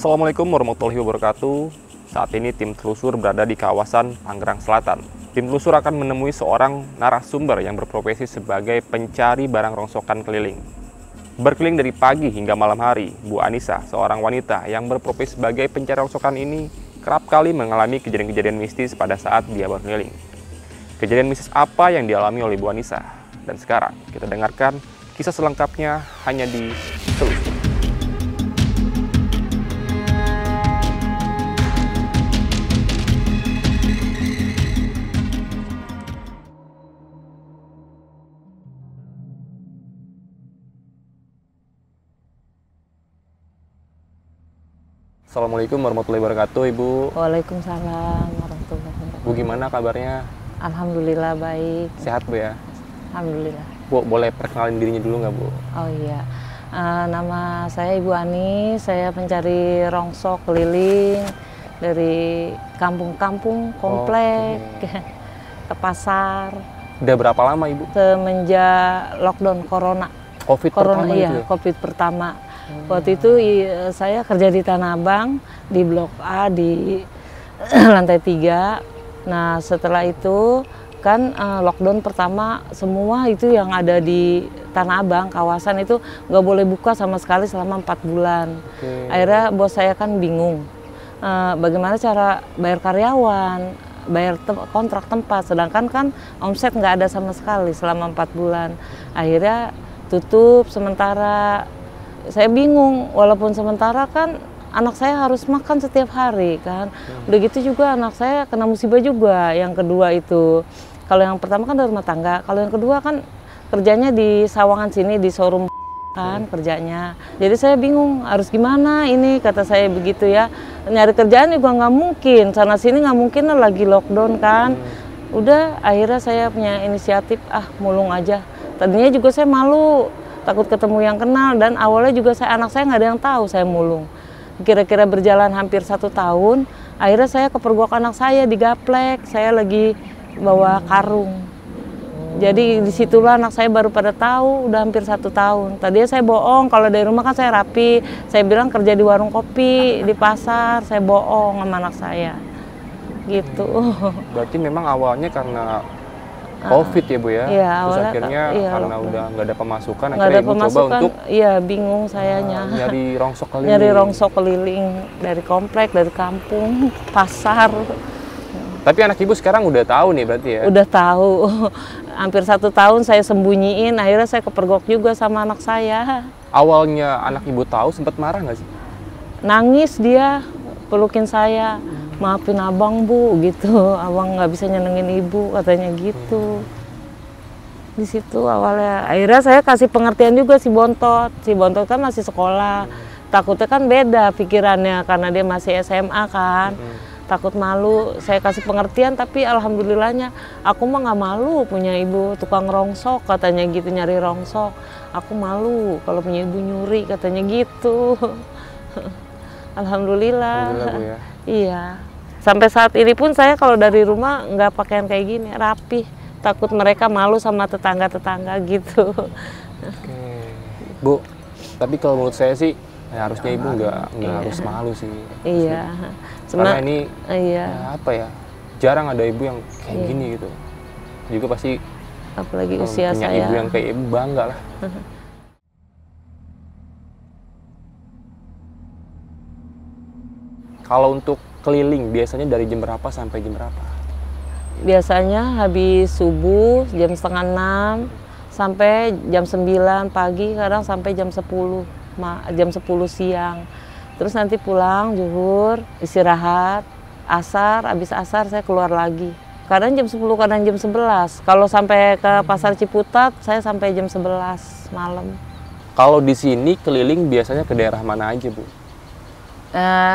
Assalamualaikum warahmatullahi wabarakatuh. Saat ini tim telusur berada di kawasan Tangerang Selatan. Tim telusur akan menemui seorang narasumber yang berprofesi sebagai pencari barang rongsokan keliling. Berkeliling dari pagi hingga malam hari, Bu Anissa, seorang wanita yang berprofesi sebagai pencari rongsokan ini, kerap kali mengalami kejadian-kejadian mistis pada saat dia berkeliling. Kejadian mistis apa yang dialami oleh Bu Anissa? Dan sekarang kita dengarkan kisah selengkapnya hanya di Telusur. Assalamualaikum warahmatullahi wabarakatuh, Ibu. Waalaikumsalam warahmatullahi wabarakatuh. Bu, gimana kabarnya? Alhamdulillah baik. Sehat, Bu ya? Alhamdulillah. Bu, boleh perkenalin dirinya dulu nggak, Bu? Oh iya, nama saya Ibu Ani. Saya pencari rongsok keliling dari kampung-kampung, komplek, ke pasar. Udah berapa lama, Ibu? Semenjak lockdown corona. COVID pertama Iya, itu ya? COVID pertama. Waktu itu saya kerja di Tanah Abang, di Blok A, di lantai 3. Nah, setelah itu kan lockdown pertama, semua itu yang ada di Tanah Abang, kawasan itu nggak boleh buka sama sekali selama 4 bulan. Akhirnya bos saya kan bingung, bagaimana cara bayar karyawan, bayar kontrak tempat, sedangkan kan omset nggak ada sama sekali selama 4 bulan. Akhirnya tutup sementara. Saya bingung, walaupun sementara kan anak saya harus makan setiap hari kan. Udah gitu juga anak saya kena musibah juga yang kedua itu. Kalau yang pertama kan dari rumah tangga, kalau yang kedua kan kerjanya di Sawangan sini, di showroom kan kerjanya. Jadi saya bingung harus gimana ini, kata saya begitu ya. Nyari kerjaan juga nggak mungkin, sana sini nggak mungkin lah, lagi lockdown kan. Udah akhirnya saya punya inisiatif, mulung aja. Tadinya juga saya malu, takut ketemu yang kenal, dan awalnya juga anak saya nggak ada yang tahu saya mulung. Kira-kira berjalan hampir 1 tahun, akhirnya saya kepergok anak saya digaplek, saya lagi bawa karung. Jadi disitulah anak saya baru pada tahu, udah hampir 1 tahun. Tadinya saya bohong, kalau dari rumah kan saya rapi, saya bilang kerja di warung kopi, di pasar, saya bohong sama anak saya. Gitu. Berarti memang awalnya karena COVID ya, Bu ya? Iya, terus awalnya akhirnya iya, karena udah nggak ada pemasukan, Nggak akhirnya ada Ibu coba pemasukan, untuk iya bingung sayanya. nyari rongsok keliling. Nyari rongsok keliling dari komplek, dari kampung, pasar. Tapi anak Ibu sekarang udah tahu nih berarti ya? Udah tahu. Hampir 1 tahun saya sembunyiin, akhirnya saya kepergok juga sama anak saya. Awalnya anak Ibu tahu sempat marah nggak sih? Nangis dia, pelukin saya. Maafin abang, Bu, gitu. Abang nggak bisa nyenengin ibu, katanya gitu. Di situ awalnya. Akhirnya saya kasih pengertian juga si Bontot. Si Bontot kan masih sekolah. Takutnya kan beda pikirannya karena dia masih SMA kan. Takut malu. Saya kasih pengertian, tapi alhamdulillahnya aku mah nggak malu punya ibu tukang rongsok, katanya gitu, nyari rongsok. Aku malu kalau punya ibu nyuri, katanya gitu. Alhamdulillah. Alhamdulillah, Bu ya. Iya. Sampai saat ini pun saya kalau dari rumah nggak pakaian kayak gini, rapi. Takut mereka malu sama tetangga-tetangga gitu. Oke. Bu, tapi kalau menurut saya sih harusnya Ibu nggak harus malu sih. Iya. Karena ini iya. apa ya? Jarang ada ibu yang kayak gini gitu. Juga pasti Apalagi usia punya saya. ibu yang kayak Ibu bangga lah. Kalau untuk keliling biasanya dari jam berapa sampai jam berapa? Biasanya habis subuh jam 5:30 sampai jam 9 pagi, kadang sampai jam 10 siang. Terus nanti pulang zuhur, istirahat, asar, habis asar saya keluar lagi. Kadang jam 10, kadang jam 11. Kalau sampai ke Pasar Ciputat, saya sampai jam 11 malam. Kalau di sini keliling biasanya ke daerah mana aja, Bu?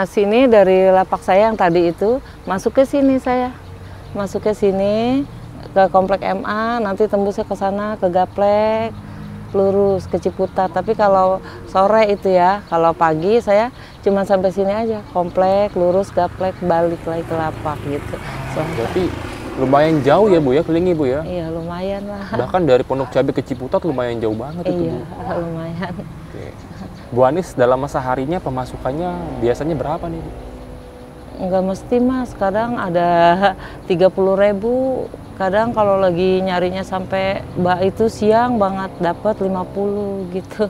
Sini dari lapak saya yang tadi itu, masuk ke sini saya. Masuk ke sini, ke Komplek MA, nanti tembusnya ke sana, ke Gaplek, lurus ke Ciputat. Tapi kalau sore itu ya, kalau pagi saya cuma sampai sini aja, Komplek, lurus, Gaplek, balik lagi ke lapak gitu. Berarti lumayan jauh ya, Bu ya, kelilingnya, Bu ya? Iya, lumayan lah. Bahkan dari Pondok Cabe ke Ciputat lumayan jauh banget itu, Bu. Iya, lumayan. Oke. Bu Anis dalam masa harinya pemasukannya biasanya berapa nih, Bu? Nggak mesti Mas, kadang ada 30.000, kadang kalau lagi nyarinya sampai itu siang banget dapat 50 gitu.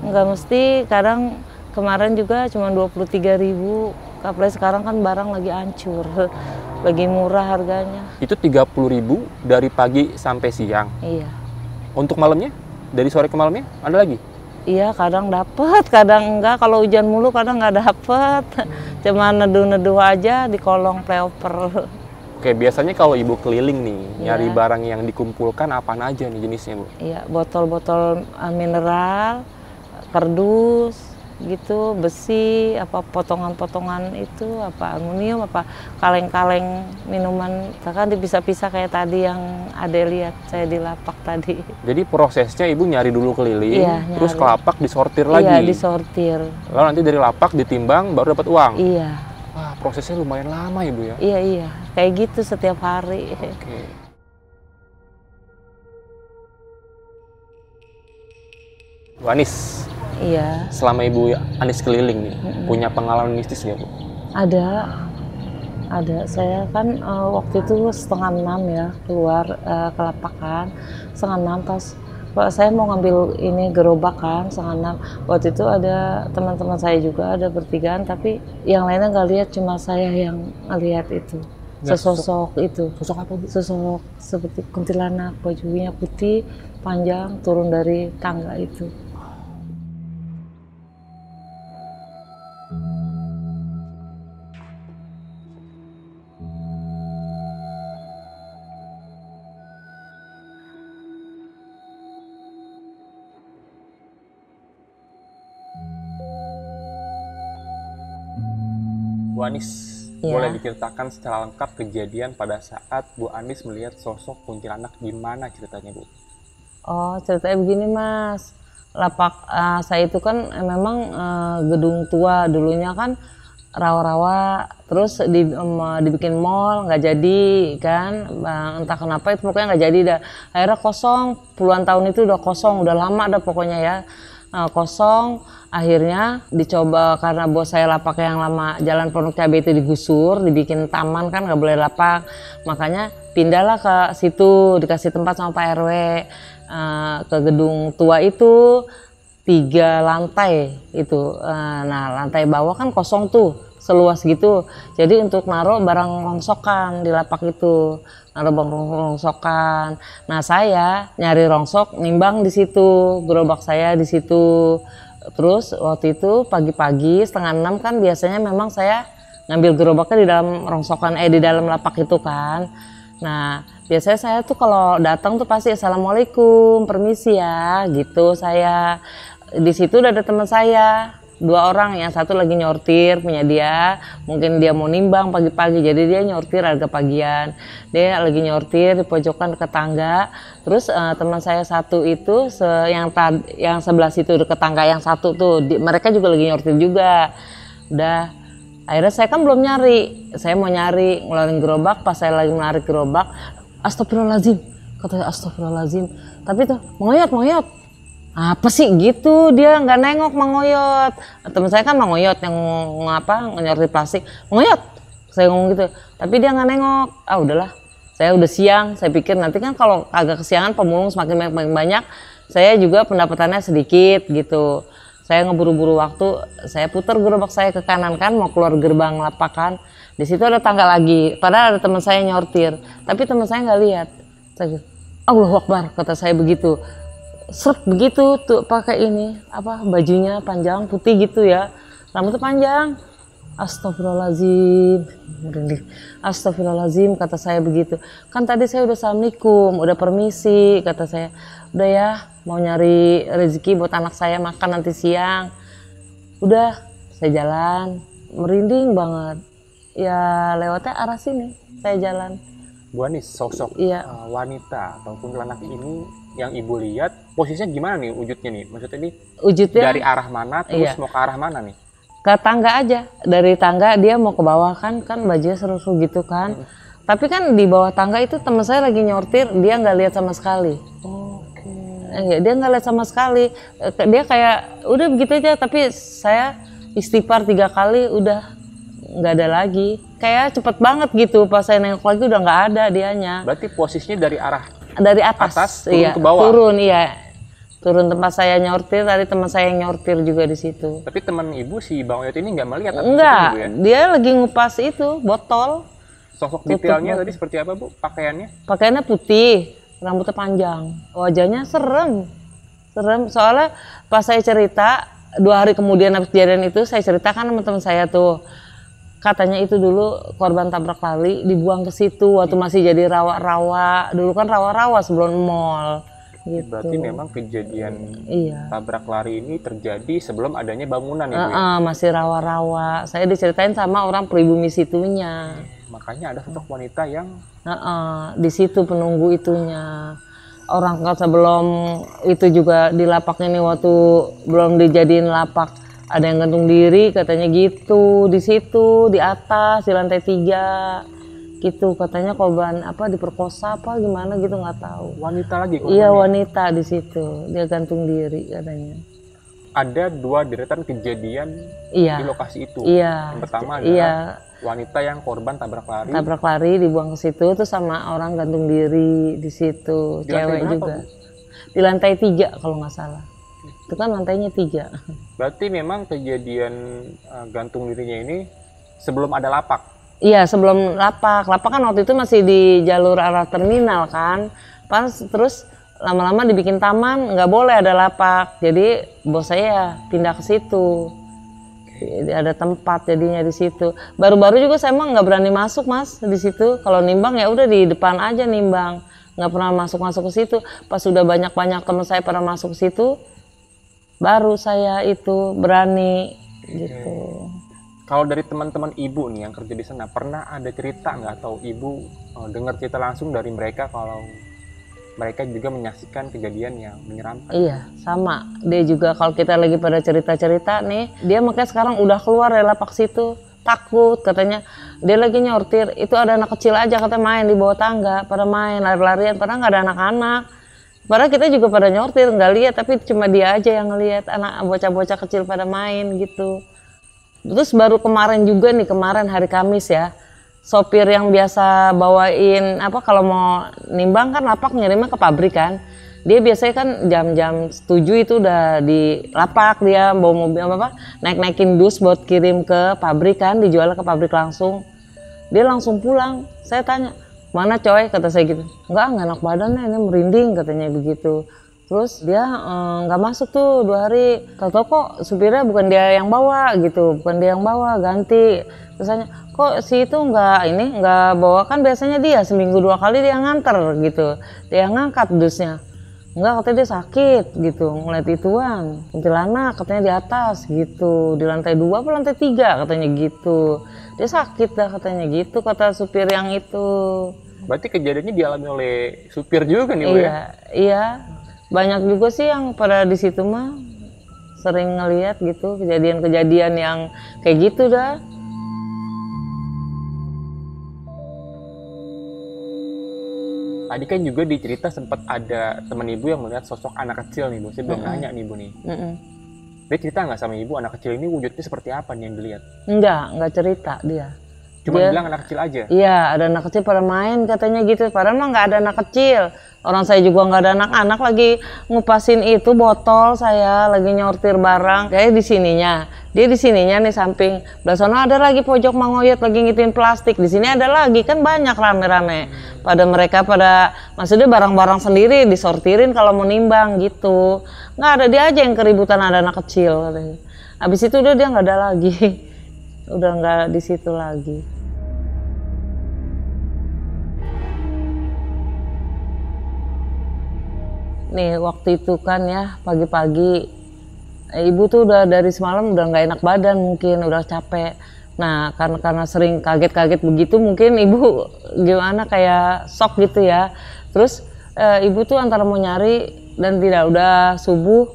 Nggak mesti, kadang kemarin juga cuma 23.000, apalagi sekarang kan barang lagi hancur, lagi murah harganya. Itu 30.000 dari pagi sampai siang. Iya. Untuk malamnya? Dari sore ke malamnya ada lagi? Iya, kadang dapet, kadang enggak. Kalau hujan mulu kadang nggak dapet. Cuma neduh-neduh aja di kolong playoper. Oke, biasanya kalau Ibu keliling nih, nyari Iya. barang yang dikumpulkan apaan aja nih jenisnya, Bu? Iya, botol-botol mineral, kardus, gitu, besi, apa potongan-potongan itu, apa aluminium, apa kaleng-kaleng minuman. Kan dipisah-pisah kayak tadi yang Ade lihat saya di lapak tadi. Jadi prosesnya Ibu nyari dulu keliling, Iya, terus nyari. ke lapak disortir Iya, lagi. disortir. Lalu nanti dari lapak ditimbang baru dapat uang. Iya, Wah, prosesnya lumayan lama Ibu ya. iya. Kayak gitu setiap hari. Oke. Bu Anis, Iya, selama Ibu Anis keliling nih, punya pengalaman mistis nggak, Bu? ada. Saya kan waktu itu 5:30 ya keluar ke lapangan, 5:30 pas saya mau ngambil ini gerobak kan 5:30. Waktu itu ada teman-teman saya juga, ada bertigaan, tapi yang lainnya nggak lihat, cuma saya yang ngelihat itu. Nggak, Sesosok itu, Sosok apa, Bu? sosok seperti kuntilanak, bajunya putih, panjang, turun dari tangga itu. Bu Anis, Iya. boleh diceritakan secara lengkap kejadian pada saat Bu Anis melihat sosok kuntilanak, gimana ceritanya, Bu? Oh, ceritanya begini Mas, lapak saya itu kan memang gedung tua, dulunya kan rawa-rawa, terus dibikin mall, nggak jadi kan, entah kenapa itu pokoknya nggak jadi dah. Akhirnya kosong, puluhan tahun itu udah kosong, udah lama dah pokoknya ya. Kosong, akhirnya dicoba karena bos saya lapak yang lama Jalan Pondok Cabe itu digusur, dibikin taman kan nggak boleh lapak, makanya pindahlah ke situ, dikasih tempat sama Pak RW, ke gedung tua itu 3 lantai itu. Nah, lantai bawah kan kosong tuh, seluas gitu. Jadi untuk naruh barang rongsokan di lapak itu, naruh barang rongsokan. Nah, saya nyari rongsok, nimbang di situ, gerobak saya di situ. Terus waktu itu pagi-pagi 5:30 kan biasanya memang saya ngambil gerobaknya di dalam rongsokan, di dalam lapak itu kan. Nah, biasanya saya tuh kalau datang tuh pasti assalamualaikum, permisi ya, gitu saya. Di situ udah ada teman saya, 2 orang, yang satu lagi nyortir punya dia, mungkin dia mau nimbang pagi-pagi, jadi dia nyortir harga pagian. Dia lagi nyortir di pojokan dekat tangga. Terus teman saya satu itu yang sebelah situ dekat tangga yang satu tuh, mereka juga lagi nyortir juga. Udah, akhirnya saya kan belum nyari, saya mau nyari ngeluarin gerobak. Pas saya lagi menarik gerobak, astagfirullahaladzim, kata astagfirullahaladzim, tapi tuh mengoyot, apa sih gitu, dia nggak nengok mengoyot. Teman saya kan mengoyot yang nyortir plastik, mengoyot, saya ngomong gitu, tapi dia nggak nengok. Udahlah, saya udah siang, saya pikir nanti kan kalau agak kesiangan pemulung semakin banyak, saya juga pendapatannya sedikit gitu. Saya ngeburu-buru waktu, saya putar gerobak saya ke kanan kan, mau keluar gerbang lapakan. Di situ ada tangga lagi, padahal ada teman saya nyortir, tapi teman saya nggak lihat. Saya, Allahu Akbar, kata saya begitu. Seret begitu tuh pakai ini bajunya panjang putih gitu ya, rambutnya panjang. Astagfirullahaladzim, merinding. Astagfirullahaladzim, kata saya begitu. Kan tadi saya udah assalamualaikum, udah permisi, kata saya. Udah ya, mau nyari rezeki buat anak saya makan nanti siang. Udah, saya jalan, merinding banget. Ya lewatnya arah sini, saya jalan. Bu Anis, sosok wanita ataupun anak ini yang Ibu lihat, posisinya gimana nih wujudnya nih? Maksudnya ini Wujudnya dari arah mana, terus mau ke arah mana nih? Ke tangga aja, dari tangga dia mau ke bawah kan bajunya seru-seru gitu kan. Tapi kan di bawah tangga itu teman saya lagi nyortir, dia nggak lihat sama sekali. Dia nggak lihat sama sekali. Dia kayak udah begitu aja, tapi saya istighfar 3 kali udah nggak ada lagi. Kayak cepet banget gitu, pas saya nengok lagi udah nggak ada dianya. Berarti posisinya dari atas turun iya, ke bawah? Turun, iya. Turun tempat saya nyortir, tadi teman saya yang nyortir juga di situ. Tapi teman ibu si Bang Oyot ini nggak melihat? Enggak, ya? dia lagi ngupas itu, botol. Sosok detailnya tadi seperti apa Bu, pakaiannya? Pakaiannya putih, rambutnya panjang, wajahnya serem. Soalnya pas saya cerita, 2 hari kemudian habis kejadian itu, saya ceritakan sama teman saya tuh. Katanya itu dulu korban tabrak lari dibuang ke situ waktu masih jadi rawa-rawa. Dulu kan rawa-rawa sebelum mall. Gitu. Berarti memang kejadian iya. tabrak lari ini terjadi sebelum adanya bangunan ya Bu ya? Masih rawa-rawa. Saya diceritain sama orang pribumi situnya. Makanya ada sosok wanita yang di situ penunggu itunya. Orang kalau sebelum itu juga di lapak ini waktu belum dijadiin lapak, ada yang gantung diri katanya gitu di situ di atas di lantai 3 gitu, katanya korban apa diperkosa apa gimana gitu, nggak tahu. Wanita lagi korbannya? Iya, wanita di situ, dia gantung diri katanya. Ada 2 deretan kejadian iya. di lokasi itu. Iya. Yang pertama adalah iya. wanita yang korban tabrak lari. Tabrak lari dibuang ke situ, terus sama orang gantung diri di situ, di cewek berapa, juga. Bu? Di lantai 3 kalau nggak salah. Itu kan lantainya 3. Berarti memang kejadian gantung dirinya ini sebelum ada lapak? Iya, sebelum lapak. Lapak kan waktu itu masih di jalur arah terminal kan. Pas terus lama-lama dibikin taman, nggak boleh ada lapak. Jadi bos saya pindah ke situ. Ada tempat jadinya di situ. Baru-baru juga saya emang nggak berani masuk Mas di situ. Kalau nimbang ya udah di depan aja nimbang. Nggak pernah masuk ke situ. Pas sudah banyak-banyak teman saya pada masuk ke situ, baru saya itu berani gitu. Kalau dari teman-teman ibu nih yang kerja di sana, pernah ada cerita nggak atau ibu dengar cerita langsung dari mereka kalau mereka juga menyaksikan kejadian yang menyeramkan? Iya, sama. Dia juga kalau kita lagi pada cerita-cerita nih, dia makanya sekarang udah keluar dari lapak situ. Takut katanya, dia lagi nyortir, itu ada anak kecil aja katanya main di bawah tangga, pada main lari-larian, padahal nggak ada anak-anak. Padahal kita juga pada nyortir, nggak lihat, tapi cuma dia aja yang ngelihat anak bocah-bocah kecil pada main gitu. Terus baru kemarin juga nih, kemarin hari Kamis ya, sopir yang biasa bawain apa kalau mau nimbang kan lapak ngirimnya ke pabrik kan. Dia biasanya kan jam-jam 7 itu udah di lapak, dia bawa mobil apa naik-naikin dus buat kirim ke pabrik kan, dijual ke pabrik langsung. Dia langsung pulang. Saya tanya, "Mana coy?" kata saya gitu. Enggak enak badannya, ini merinding katanya begitu. Terus dia nggak masuk tuh 2 hari. Tahu-tahu kok supirnya bukan dia yang bawa gitu, bukan dia yang bawa, ganti. Terus tanya, kok si itu nggak bawa, kan biasanya dia seminggu 2 kali dia nganter gitu, dia yang ngangkat dusnya. Enggak, katanya dia sakit gitu, ngeliat ituan, kuntilanak katanya di atas gitu, di lantai 2 apa lantai 3 katanya gitu. Dia sakit dah katanya gitu, kata supir yang itu. Berarti kejadiannya dialami oleh supir juga nih Bu ya? Iya. Banyak juga sih yang pada di situ mah sering ngelihat gitu kejadian-kejadian yang kayak gitu dah. Tadi kan juga dicerita sempat ada teman ibu yang melihat sosok anak kecil nih Bu. Saya belum nanya nih Bu nih. Dia cerita nggak sama ibu anak kecil ini wujudnya seperti apa nih yang dilihat? Enggak cerita dia. Cuma bilang anak kecil aja? Iya, ada anak kecil pada main katanya gitu. Padahal mah nggak ada anak kecil. Orang saya juga nggak ada anak-anak lagi ngupasin itu botol, saya lagi nyortir barang. Kayak di sininya, dia di sininya nih samping. Belah sana ada lagi pojok Mang Oyot lagi ngitin plastik. Di sini ada lagi, kan banyak rame-rame. Pada mereka maksudnya barang-barang sendiri disortirin kalau mau nimbang gitu. Nggak ada, dia aja yang keributan ada anak kecil katanya. Habis itu udah dia nggak ada lagi. Udah nggak di situ lagi. Nih waktu itu kan ya pagi-pagi ibu tuh udah dari semalam udah nggak enak badan, mungkin udah capek. Nah karena sering kaget-kaget begitu mungkin ibu gimana kayak shock gitu ya. Terus ibu tuh antara mau nyari dan tidak, udah subuh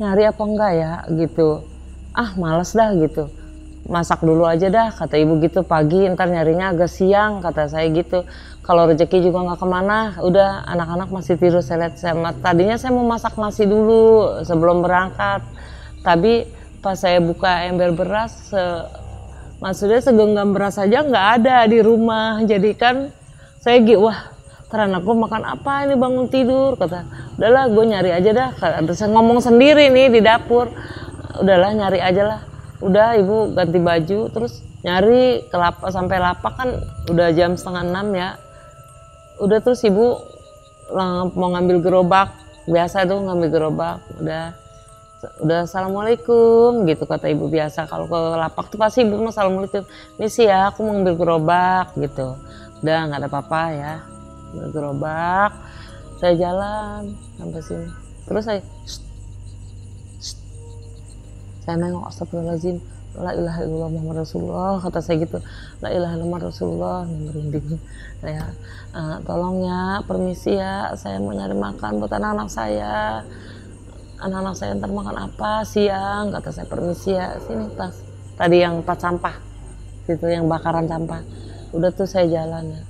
nyari apa enggak ya gitu. Ah males dah gitu, masak dulu aja dah kata ibu gitu, pagi ntar nyarinya agak siang kata saya gitu. Kalau rezeki juga nggak kemana, udah anak-anak masih tidur. Saya lihat, tadinya saya mau masak nasi dulu sebelum berangkat, tapi pas saya buka ember beras, maksudnya segenggam beras aja nggak ada di rumah. Jadi kan saya wah, anak gue makan apa ini bangun tidur, kata udahlah gue nyari aja dah. Saya ngomong sendiri nih di dapur, udahlah nyari aja lah. Udah ibu ganti baju terus nyari ke lapak, sampai lapak kan udah jam 5:30 ya. Udah terus ibu mau ngambil gerobak, biasa tuh ngambil gerobak, udah assalamualaikum gitu kata ibu biasa. Kalau ke lapak tuh pasti ibu mau assalamualaikum, misi ya aku mau ngambil gerobak gitu. Udah nggak ada apa-apa ya, ngambil gerobak, saya jalan sampai sini. Terus saya nengok, astagfirullahaladzim, la ilaha illallah Muhammad Rasulullah, kata saya gitu, la ilaha illallah Rasulullah, merinding. Saya tolong ya, permisi ya, saya mau nyari makan buat anak-anak saya. Anak-anak saya ntar makan apa siang, kata saya, permisi ya, sini tas. Tadi yang tempat sampah, situ yang bakaran sampah. Udah tuh saya jalan ya,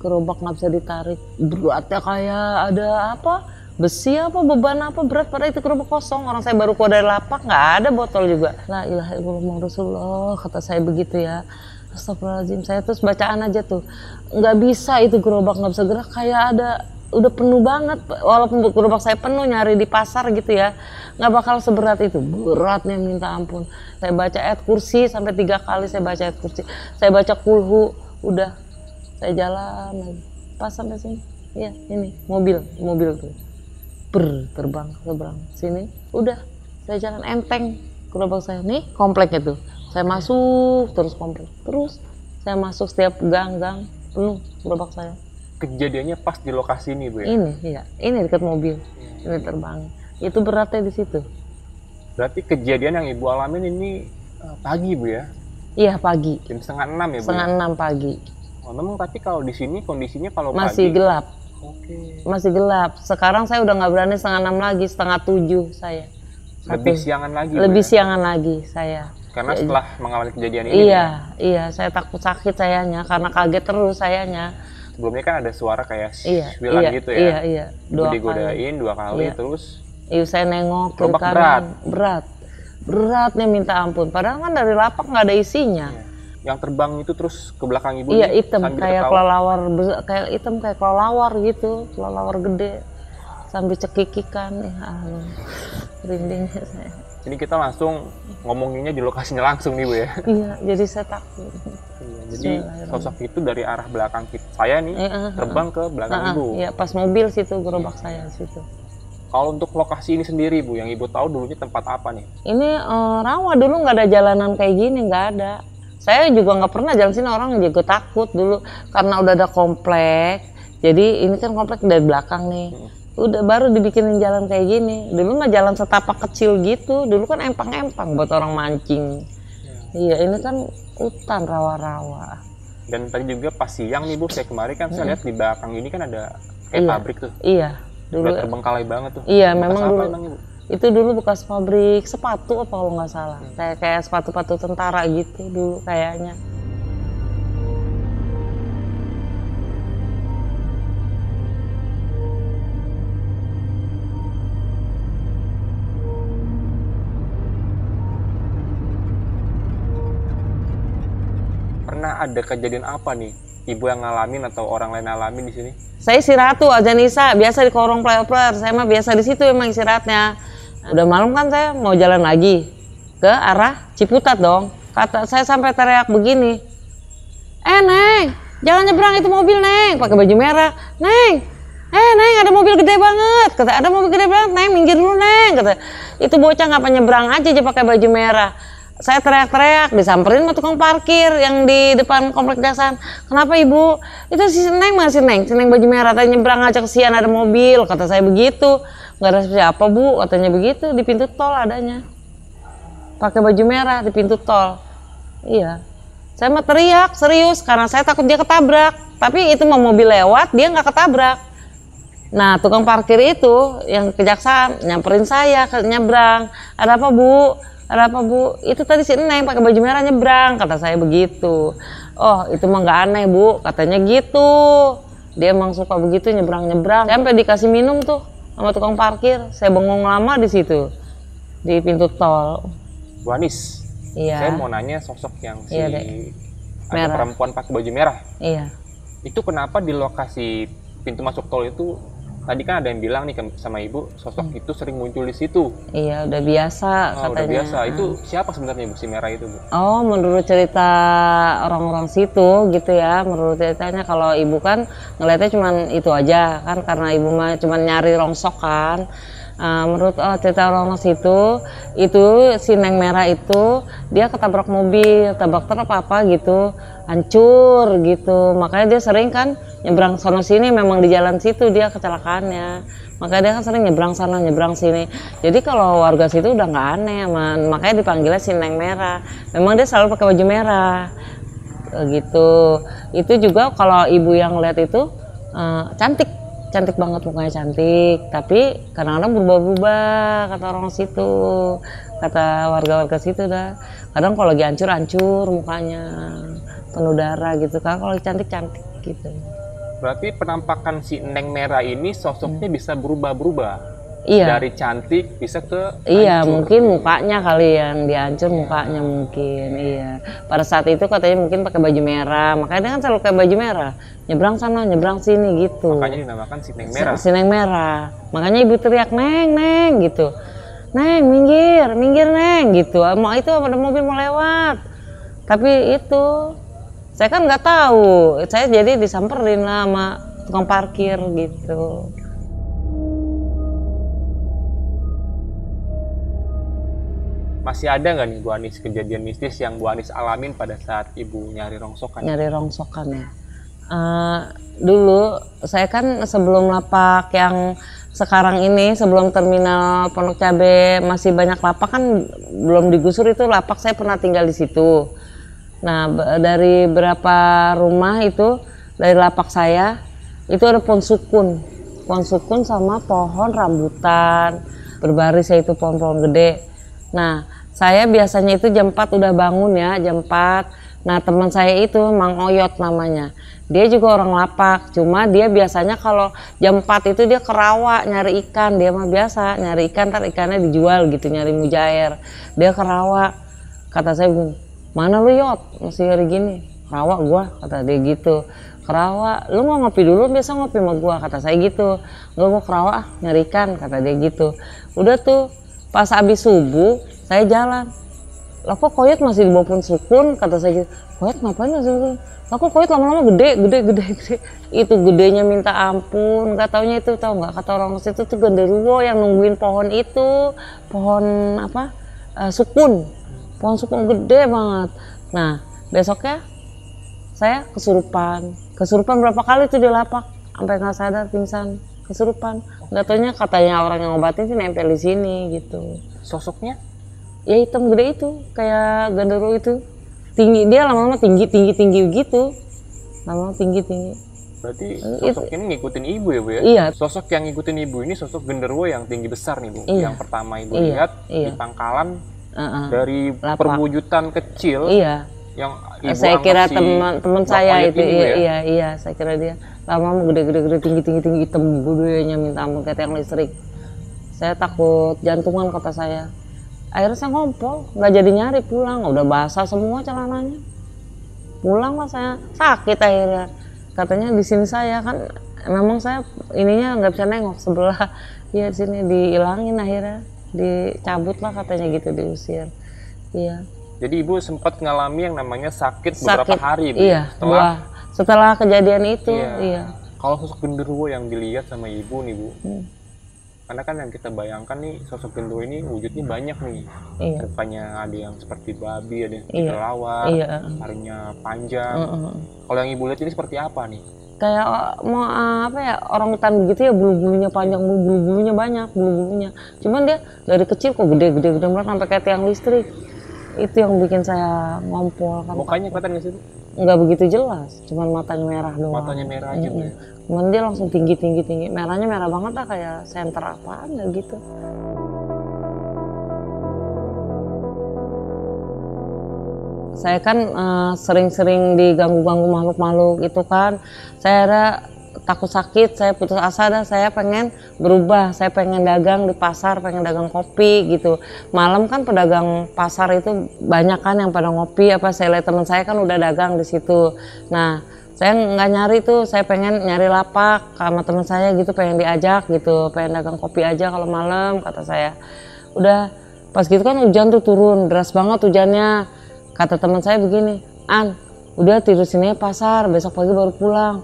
gerobak nggak bisa ditarik, beratnya kayak ada apa, besi apa, beban apa, berat, pada itu gerobak kosong. Orang saya baru keluar dari lapak, nggak ada botol juga. La ilaha illallah Rasulullah, kata saya begitu ya. Astagfirullahaladzim, saya terus bacaan aja tuh, nggak bisa itu gerobak nggak bisa gerak, kayak ada udah penuh banget. Walaupun gerobak saya penuh, nyari di pasar gitu ya, nggak bakal seberat itu, beratnya minta ampun. Saya baca ayat kursi sampai 3 kali, saya baca ayat kursi, saya baca kulhu, udah saya jalan lagi. Pas sampai sini, ya ini mobil tuh terbang seberang sini, udah saya jalan enteng. Gerobak saya nih komplek itu, saya masuk terus komplek, terus saya masuk setiap gang penuh gerobak saya. Kejadiannya pas di lokasi ini Bu ya? Ini dekat mobil, ini terbang, itu beratnya di situ. Berarti kejadian yang ibu alamin ini pagi Bu ya? Iya pagi. Jam 5:30 ya Bu? 5:30 pagi. Oh, memang tapi kalau di sini kondisinya kalau masih pagi gelap. Oke. Masih gelap. Sekarang saya udah nggak berani 5:30 lagi, 6:30 saya. Lebih siangan lagi. Lebih ya? Siangan lagi saya. Karena setelah mengalami kejadian ini. Iya, saya takut sakit sayanya, karena kaget terus sayanya. Sebelumnya kan ada suara kayak wilan gitu ya. Iya. Digodain 2 kali terus. Iya, saya nengok kiri kanan. Beratnya minta ampun. Padahal kan dari lapak nggak ada isinya. Iya. Yang terbang itu terus ke belakang ibu. Iya, hitam kayak kelelawar, kayak kelelawar gitu, kelelawar gede. Sambil cekikikan, merinding saya. Ini kita langsung ngomonginnya di lokasinya langsung nih Bu ya. Iya, jadi saya takut. Iya, jadi sosok itu dari arah belakang saya nih terbang ke belakang ibu. Iya, pas mobil situ, gerobak saya situ. Kalau untuk lokasi ini sendiri Bu, yang ibu tahu dulunya tempat apa nih? Ini rawa, dulu nggak ada jalanan kayak gini, nggak ada. Saya juga nggak pernah jalan sini, orang juga takut dulu karena udah ada komplek. Jadi ini kan komplek dari belakang nih. Udah baru dibikinin jalan kayak gini. Dulu mah jalan setapak kecil gitu. Dulu kan empang-empang buat orang mancing. Iya, ini kan hutan rawa-rawa. Dan tadi juga pas siang nih Bu, saya kemarin kan saya lihat di belakang ini kan ada kayak pabrik tuh. Iya, dulu udah terbengkalai banget tuh. Iya, memang dulu. Emang, Ibu? Itu dulu bekas pabrik sepatu apa kalau nggak salah. Kayak sepatu-sepatu tentara gitu dulu kayaknya. Pernah ada kejadian apa nih ibu yang ngalamin atau orang lain ngalamin di sini? Saya istirahat tuh azan Isya, biasa di korong player. Saya mah biasa di situ emang istirahatnya. Udah malam kan saya mau jalan lagi ke arah Ciputat dong. Kata saya sampai teriak begini, Neng, jangan nyebrang itu mobil Neng, pakai baju merah. Neng, Neng ada mobil gede banget. Kata ada mobil gede banget, Neng minggir dulu Neng. Kata itu bocah ngapa nyebrang aja pakai baju merah. Saya teriak-teriak, disamperin sama tukang parkir yang di depan komplek Dasan. Kenapa ibu? Itu si Neng masih si Neng baju merah tadi nyebrang aja, kesian ada mobil. Kata saya begitu. Nggak ada siapa Bu, katanya begitu, di pintu tol adanya. Pakai baju merah di pintu tol. Iya. Saya mah teriak serius karena saya takut dia ketabrak. Tapi itu mau mobil lewat, dia nggak ketabrak. Nah, tukang parkir itu yang kejaksaan nyamperin saya nyebrang. Ada apa Bu? Ada apa Bu? Itu tadi si Neng pakai baju merah nyebrang, kata saya begitu. Oh, itu mah nggak aneh Bu, katanya gitu. Dia emang suka begitu nyebrang-nyebrang. Saya sampai dikasih minum tuh sama tukang parkir. Saya bengong lama di situ di pintu tol. Bu Anis, Iya. saya mau nanya sosok yang si Iya, Dek. ada Merah. perempuan pakai baju merah. Iya. Itu kenapa di lokasi pintu masuk tol itu tadi kan ada yang bilang nih sama ibu sosok itu sering muncul di situ. Iya, udah biasa Oh, katanya. udah biasa. Itu siapa sebenarnya Bu si merah itu, Bu? Oh, menurut cerita orang-orang situ gitu ya, menurut ceritanya kalau ibu kan ngeliatnya cuman itu aja kan karena ibu mah cuman nyari rongsok kan. Menurut cerita orang situ itu si Neng Merah itu dia ketabrak mobil, tabrak truk apa gitu, hancur gitu. Makanya dia sering kan nyebrang sono sini, memang di jalan situ dia kecelakaannya. Makanya dia kan sering nyebrang sana nyebrang sini. Jadi kalau warga situ udah nggak aneh, makanya dipanggilnya si Neng Merah. Memang dia selalu pakai baju merah gitu. Itu juga kalau ibu yang lihat itu cantik banget, mukanya cantik, tapi kadang-kadang berubah-ubah kata orang situ, kata warga-warga situ dah. Kadang kalau lagi hancur mukanya penuh darah gitu kan, kalau lagi cantik gitu. Berarti penampakan si Neng Merah ini sosoknya bisa berubah-berubah. Iya. Dari cantik bisa ke Iya, hancur. mungkin mukanya kali yang dihancur, mukanya mungkin. Iya. Pada saat itu katanya mungkin pakai baju merah, makanya dia kan selalu pakai baju merah. Nyebrang sana, nyebrang sini gitu. Makanya dinamakan si Neng Merah. Si Neng Merah. Makanya ibu teriak, Neng gitu. Neng, minggir Neng gitu. Mau itu ada mobil mau lewat. Tapi itu saya kan nggak tahu. Saya jadi disamperin lah sama tukang parkir gitu. Masih ada nggak nih Bu Anis kejadian mistis yang Bu Anis alamin pada saat ibu nyari rongsokan? Nyari rongsokan ya. Dulu saya kan sebelum lapak yang sekarang ini, sebelum terminal Pondok Cabe masih banyak lapak kan belum digusur, itu lapak saya pernah tinggal di situ. Nah, dari berapa rumah itu dari lapak saya itu ada pohon sukun sama pohon rambutan berbaris, itu pohon-pohon gede. Nah, saya biasanya itu jam 4 udah bangun ya, jam 4. Nah, teman saya itu Mang Oyot namanya. Dia juga orang lapak, cuma dia biasanya kalau jam 4 itu dia ke rawa nyari ikan. Dia mah biasa nyari ikan, ntar ikannya dijual gitu, nyari mujair. Dia ke rawa. Kata saya begini, mana lu Yot? Masih hari gini. Rawa gua, kata dia gitu. Ke rawa, lu mau ngopi dulu? Biasa ngopi sama gua, kata saya gitu. Enggak, gua ke rawa nyari ikan, kata dia gitu. Udah tuh, pas habis subuh, saya jalan. Lah kok koyot masih di bawah pohon sukun, kata saya gitu. Koyot ngapain masih di bawah? Lah kok koyot lama-lama gede. Itu gedenya minta ampun. Gak taunya itu, tahu nggak, kata orang situ tuh genderuwo yang nungguin pohon itu. Pohon apa? Sukun. Pohon sukun gede banget. Nah, besoknya saya kesurupan. Kesurupan berapa kali tuh di lapak. Sampai nggak sadar, pingsan. Kesurupan. Gak taunya katanya orang yang ngobatin sih nempel di sini gitu. Sosoknya? Ya hitam gede itu, kayak genderuwo itu. Tinggi, dia lama-lama tinggi gitu. Lama-lama tinggi. Berarti sosok ini ngikutin ibu ya Bu ya? Iya. Sosok yang ngikutin ibu ini sosok genderuwo yang tinggi besar nih Bu. Iya. Yang pertama ibu Iya. lihat Iya. di pangkalan dari Lapak. perwujudan kecil Iya. yang ibu Saya kira anggap si teman saya Mang Oyot itu, ini, Bu ya? iya, saya kira dia. Lama-lama gede, tinggi, hitam gedenya minta ampun kayak tiang listrik. Saya takut jantungan, kata saya. Akhirnya saya ngompol, nggak jadi nyari, pulang. Udah basah semua celananya. Pulang lah saya, sakit akhirnya. Katanya di sini saya kan, memang saya ininya nggak bisa nengok sebelah. Ya di sini dihilangin akhirnya, dicabut lah katanya gitu, diusir. Iya. Jadi ibu sempat ngalami yang namanya sakit beberapa hari Bu. Iya. Setelah kejadian itu, iya. Kalau sosok genderuwo yang dilihat sama ibu nih Bu, karena kan yang kita bayangkan nih sosok genderuwo ini wujudnya banyak nih. Iya. Mukanya ada yang seperti babi, ada yang seperti Iya. kelawar, Iya. harinya panjang. Kalau yang ibu lihat ini seperti apa nih? Kayak mau apa ya, orang hutan begitu ya, bulu-bulunya panjang, bulu-bulunya banyak, bulu-bulunya. Cuman dia dari kecil kok gede banget sampai kayak tiang listrik. Itu yang bikin saya ngompol kan. Mukanya kelihatan nggak sih Bu? Nggak begitu jelas, cuman matanya merah doang. Matanya merah aja Bu ya? Cuman dia langsung tinggi. Merahnya merah banget lah, kayak senter apaan ya gitu. Saya kan sering-sering diganggu-ganggu makhluk-makhluk itu kan. Saya ada takut sakit, saya putus asa dan saya pengen berubah. Saya pengen dagang di pasar, pengen dagang kopi gitu. Malam kan pedagang pasar itu banyak kan yang pada ngopi. Saya lihat teman saya kan udah dagang di situ. Nah, saya nggak nyari tuh, saya pengen nyari lapak sama teman saya gitu, pengen diajak gitu, pengen dagang kopi aja kalau malam, kata saya. Udah pas gitu kan hujan tuh turun, deras banget hujannya. Kata teman saya begini, An, udah tidur sini pasar, besok pagi baru pulang.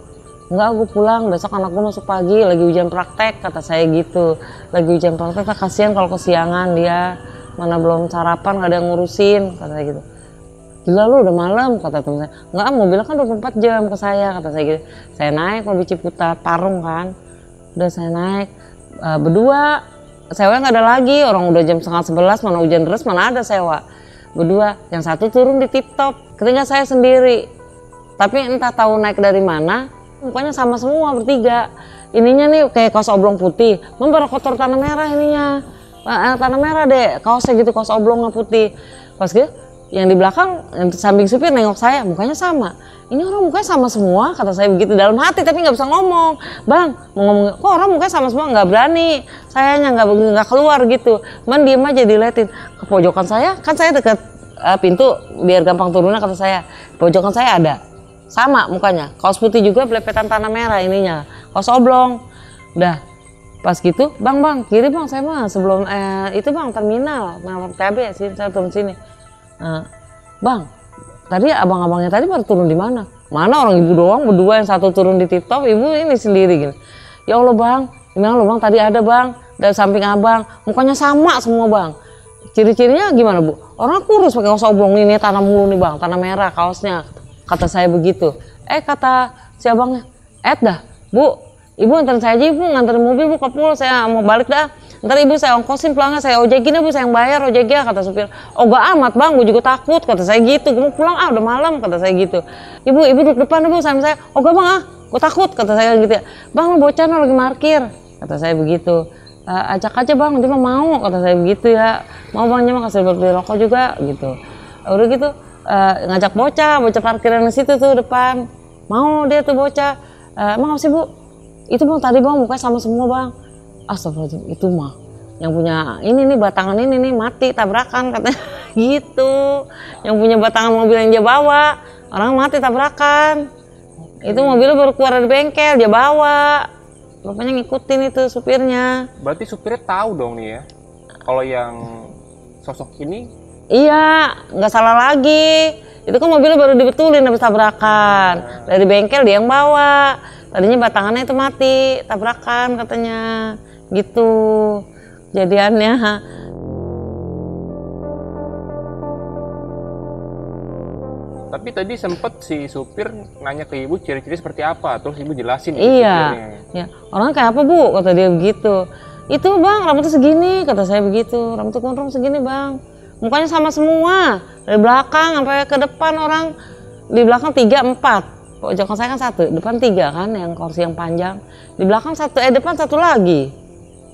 Enggak, gue pulang, besok anak gue masuk pagi, lagi hujan praktek, kata saya gitu. Lagi hujan praktek, kasihan kalau kesiangan dia, mana belum sarapan, gak ada yang ngurusin, kata saya gitu. Gila lu udah malam, kata teman saya. Enggak, mobilnya kan 24 jam ke saya, kata saya gitu. Saya naik mobil Ciputat, Parung kan. Udah saya naik, berdua, sewa nggak ada lagi, orang udah jam 10:30, mana hujan deras, mana ada sewa. Berdua, yang satu turun di Tip Top, ketinggalan saya sendiri. Tapi entah tahu naik dari mana, mukanya sama semua bertiga. Ininya nih kayak kaos oblong putih, memang kotor tanah merah ininya. Tanah merah deh, kaosnya gitu, kaos oblongnya putih. Pas gitu, yang di belakang, yang samping supir nengok saya, mukanya sama. Ini orang mukanya sama semua, kata saya begitu dalam hati, tapi nggak bisa ngomong. Bang, mau ngomong, kok orang mukanya sama semua, nggak berani. Sayanya nggak keluar gitu. Man diem aja diliatin. Ke pojokan saya, kan saya deket pintu, biar gampang turunnya, kata saya. Pojokan saya ada. Sama mukanya, kaos putih juga, belepetan tanah merah ininya, kaos oblong. Udah, pas gitu, bang kiri bang, saya mah sebelum itu bang terminal, PAB sih, saya turun sini. Bang, tadi abang-abangnya tadi baru turun di mana? Mana orang ibu doang berdua, yang satu turun di Tip Top, ibu ini sendiri gitu. Ya Allah bang, gimana lo bang, tadi ada bang, dari samping abang, mukanya sama semua bang. Ciri-cirinya gimana bu? Orang kurus pakai kaos oblong ini, tanah mulu nih bang, tanah merah kaosnya. Kata saya begitu. Kata si abangnya, dah, bu, ibu anterin saya aja, ibu nganterin mobil bu ke Pul, saya mau balik dah. Ntar ibu saya ongkosin pulangnya, saya ojekin ya bu, saya yang bayar ojeknya, kata supir. Oh gak amat bang, gue juga takut, kata saya gitu. Gue mau pulang, udah malam, kata saya gitu. Ibu duduk depan bu, sama saya. Oh gak bang, gue takut, kata saya gitu ya. Bang, bocah lagi parkir, kata saya begitu. Ajak aja bang, dia mau, kata saya begitu ya. Mau bang, cuma kasih beli rokok juga, gitu. Udah gitu. Ngajak bocah parkiran di situ tuh depan, mau dia tuh bocah, emang apa sih bu? Itu bang tadi bang mukanya sama semua bang. Astagfirullahaladzim, itu mah yang punya ini nih batangan ini nih mati tabrakan katanya gitu. Yang punya batangan mobil yang dia bawa, orang mati tabrakan. Itu mobilnya baru keluar dari bengkel, dia bawa. Bapaknya ngikutin itu supirnya. Berarti supirnya tahu dong nih ya, kalau yang sosok ini. Iya, nggak salah lagi. Itu kan mobilnya baru dibetulin habis tabrakan. Dari bengkel dia yang bawa. Tadinya batangannya itu mati, tabrakan katanya. Gitu kejadiannya. Tapi tadi sempet si supir nanya ke ibu ciri-ciri seperti apa, terus ibu jelasin. Iya, ya. Orangnya kayak apa bu? Kata dia begitu. Itu bang, rambutnya segini, kata saya begitu. Rambutnya gondrong segini bang. Mukanya sama semua, dari belakang sampai ke depan orang. Di belakang 3, 4, pojokan saya kan 1, depan 3 kan, yang kursi yang panjang. Di belakang 1, depan 1 lagi.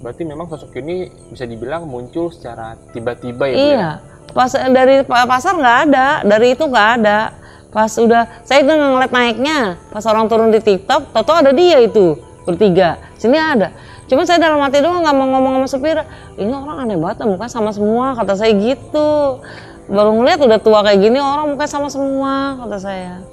Berarti memang sosok ini bisa dibilang muncul secara tiba-tiba ya? Iya, pas dari pasar nggak ada, dari itu nggak ada. Pas udah, saya udah ngeliat naiknya, pas orang turun di Tip Top, tau-tau ada dia itu, bertiga, sini ada. Cuma saya dalam hati doang nggak mau ngomong sama supir, ini orang aneh banget, mukanya sama semua, kata saya gitu. Baru ngeliat udah tua kayak gini, orang mukanya sama semua, kata saya.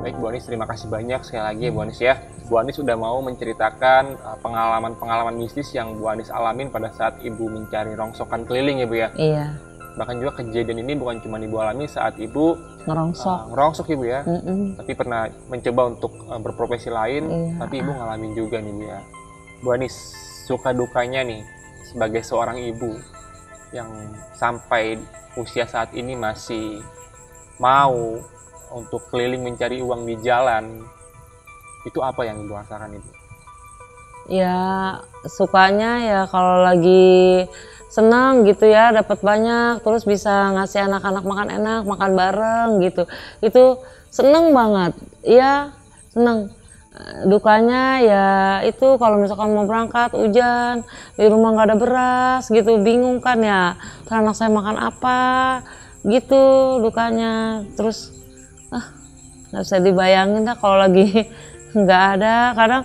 Baik Bu Anis, terima kasih banyak sekali lagi ya Bu Anis ya. Bu Anis sudah mau menceritakan pengalaman-pengalaman mistis yang Bu Anis alamin pada saat Ibu mencari rongsokan keliling ya Bu ya. Iya. Bahkan juga kejadian ini bukan cuma Ibu alami saat Ibu ngerongsok Ibu ya. Tapi pernah mencoba untuk berprofesi lain, iya. Tapi Ibu ngalamin juga nih Bu ya. Bu Anis, suka dukanya nih sebagai seorang ibu yang sampai usia saat ini masih mau untuk keliling mencari uang di jalan, itu apa yang Ibu rasakan Ibu? Ya sukanya ya kalau lagi senang gitu ya, dapat banyak, terus bisa ngasih anak-anak makan enak, makan bareng gitu. Itu seneng banget, ya seneng. Dukanya ya itu kalau misalkan mau berangkat hujan, di rumah nggak ada beras gitu, bingung kan ya, anak saya makan apa, gitu dukanya. Terus nggak bisa dibayangin dah kalau lagi nggak ada. Kadang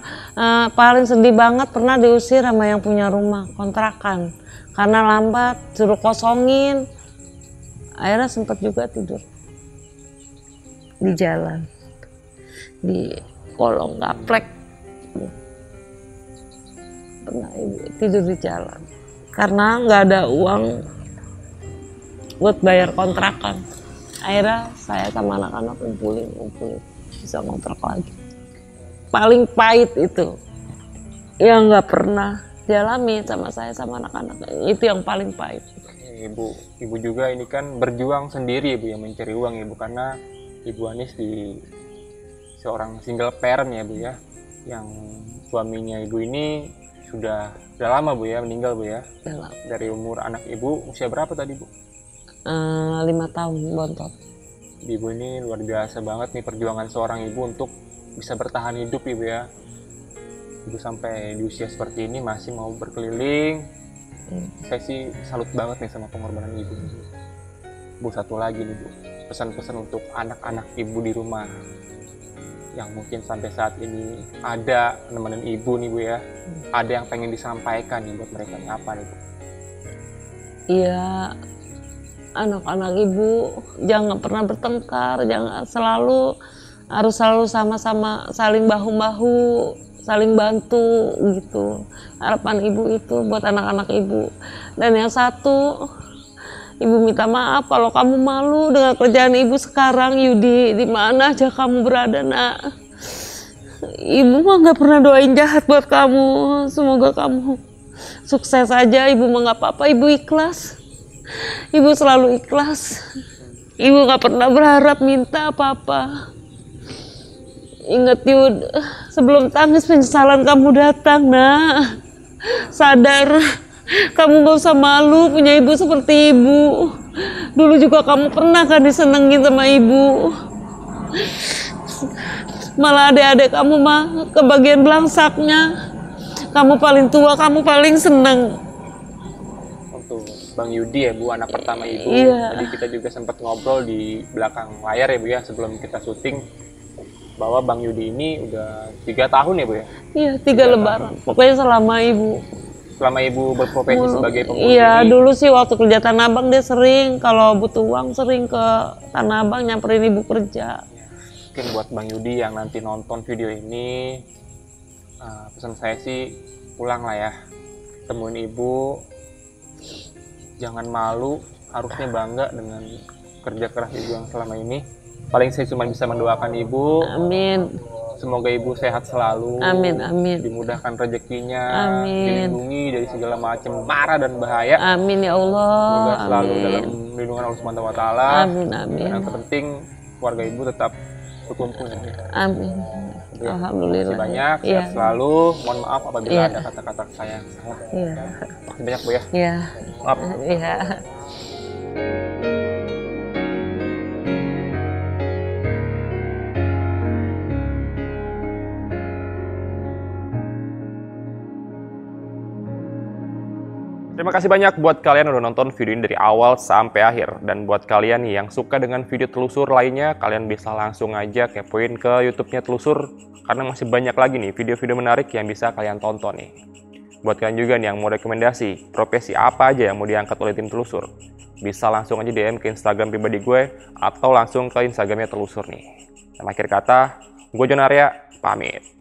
paling sedih banget pernah diusir sama yang punya rumah kontrakan karena lambat, suruh kosongin. Akhirnya sempat juga tidur di jalan, di kolong gaplek. Pernah ibu tidur di jalan karena nggak ada uang buat bayar kontrakan. Akhirnya saya sama anak-anak ngumpulin bisa ngontrak lagi. Paling pahit itu yang nggak pernah dialami sama saya sama anak-anak, itu yang paling pahit. Ibu juga ini kan berjuang sendiri ibu yang mencari uang ibu, karena Ibu Anis seorang single parent ya bu ya, yang suaminya ibu ini sudah lama bu ya meninggal bu ya. Dari umur anak ibu usia berapa tadi bu? 5 tahun bontot. Ibu ini luar biasa banget nih perjuangan seorang ibu untuk bisa bertahan hidup ibu ya. Ibu sampai di usia seperti ini masih mau berkeliling. Saya sih salut banget nih sama pengorbanan ibu. Bu, satu lagi nih bu, pesan-pesan untuk anak-anak ibu di rumah yang mungkin sampai saat ini ada nemenin ibu nih bu ya, ada yang pengen disampaikan nih buat mereka nih, apa nih bu? Iya, anak-anak ibu jangan pernah bertengkar, jangan harus selalu sama-sama, saling bahu-bahu, saling bantu gitu. Harapan ibu itu buat anak-anak ibu. Dan yang satu, ibu minta maaf kalau kamu malu dengan kerjaan ibu sekarang. Yudi, di mana aja kamu berada nak, ibu mah nggak pernah doain jahat buat kamu. Semoga kamu sukses aja. Ibu mah nggak apa-apa, ibu ikhlas. Ibu selalu ikhlas. Ibu nggak pernah berharap minta apa-apa. Ingat Yud, sebelum tangis penyesalan kamu datang nak. Sadar, kamu gak usah malu punya ibu seperti ibu. Dulu juga kamu pernah kan disenengin sama ibu. Malah adik-adik kamu mah kebagian belangsaknya. Kamu paling tua, kamu paling seneng. Untuk Bang Yudi ya bu, anak pertama ibu. Iya. Jadi kita juga sempat ngobrol di belakang layar ya bu ya, sebelum kita syuting, bahwa Bang Yudi ini udah 3 tahun ya bu ya? Iya, 3 lebaran. Pokoknya selama ibu berprofesi sebagai penghuni. Iya, dulu sih waktu kerja Tanah Abang dia sering, kalau butuh uang sering ke Tanah Abang nyamperin ibu kerja. Mungkin buat Bang Yudi yang nanti nonton video ini, pesan saya sih pulang lah ya, temuin ibu, jangan malu, harusnya bangga dengan kerja keras ibu yang selama ini. Paling saya cuma bisa mendoakan ibu. Amin. Semoga ibu sehat selalu. Amin, amin. Dimudahkan rezekinya. Amin. Dilindungi dari segala macam mara dan bahaya. Amin ya Allah. Semoga selalu amin. dalam lindungan Allah Subhanahu wa taala. Amin, amin. Yang terpenting keluarga ibu tetap berkumpul. Amin. Ya, Alhamdulillah. terima kasih banyak, sehat Ya. selalu. Mohon maaf apabila Ya. ada kata-kata saya salah. Iya. Terima kasih banyak bu ya. Iya. Maaf. Iya. Terima kasih banyak buat kalian udah nonton video ini dari awal sampai akhir. Dan buat kalian nih yang suka dengan video telusur lainnya, kalian bisa langsung aja kepoin ke YouTube-nya Telusur, karena masih banyak lagi nih video-video menarik yang bisa kalian tonton nih. Buat kalian juga nih yang mau rekomendasi profesi apa aja yang mau diangkat oleh tim Telusur, bisa langsung aja DM ke Instagram pribadi gue atau langsung ke Instagramnya Telusur nih. Dan akhir kata, gue John Arya, pamit.